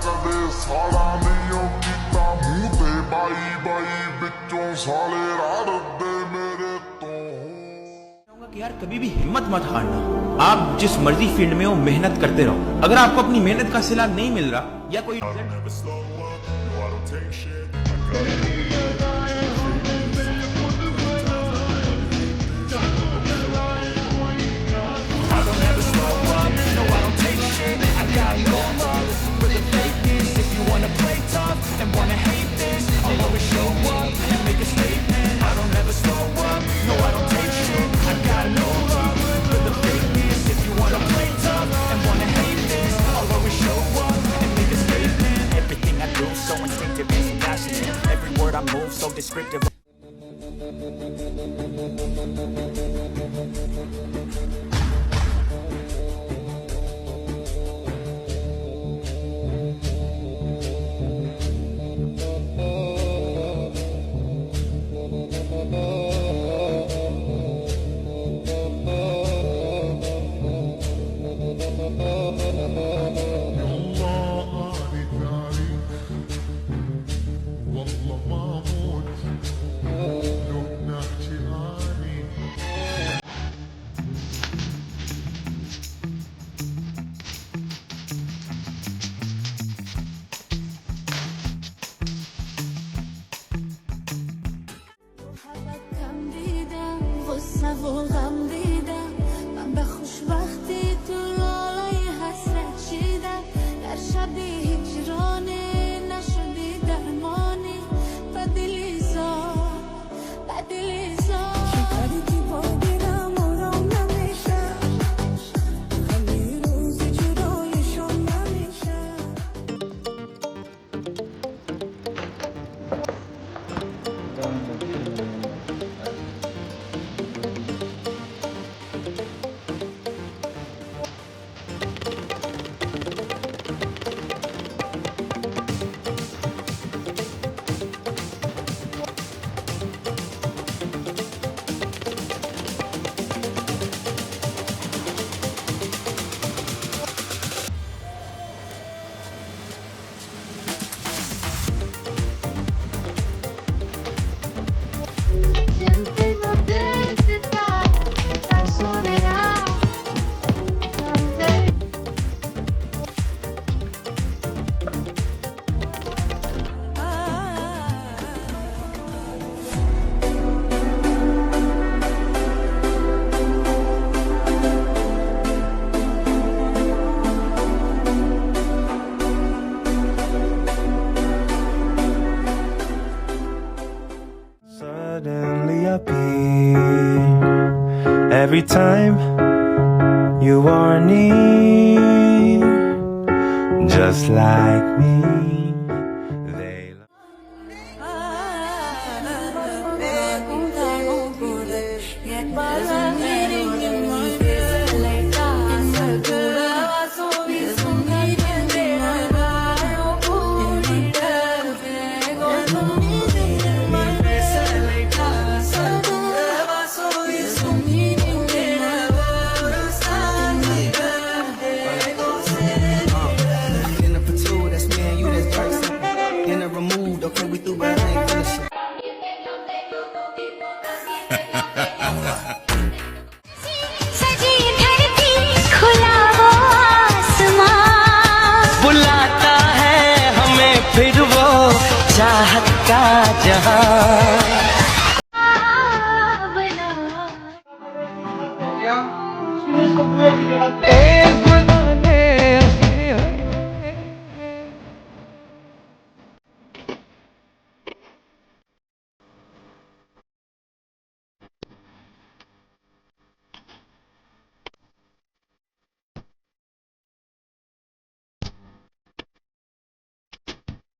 कदे साड़ा नहीं कीता मुंह ते बाई बाई बिचों साले राड़दे मेरे तो कि यार कभी भी हिम्मत मत हारना। आप जिस मर्जी फील्ड में हो मेहनत करते रहो। अगर आपको अपनी मेहनत का सिला नहीं मिल रहा या कोई I move so descriptive. و غم دیدم من به خوشبختی تو لالای حسرت چیدم در شب هجرانی نشدی درمانی بدلی زار شکری که با دلم آرام نمیشه همین روزی جدایشون نمیشه Suddenly appear every time you are near, just like me. बुलाता है हमें फिर वो चाहत का जहां।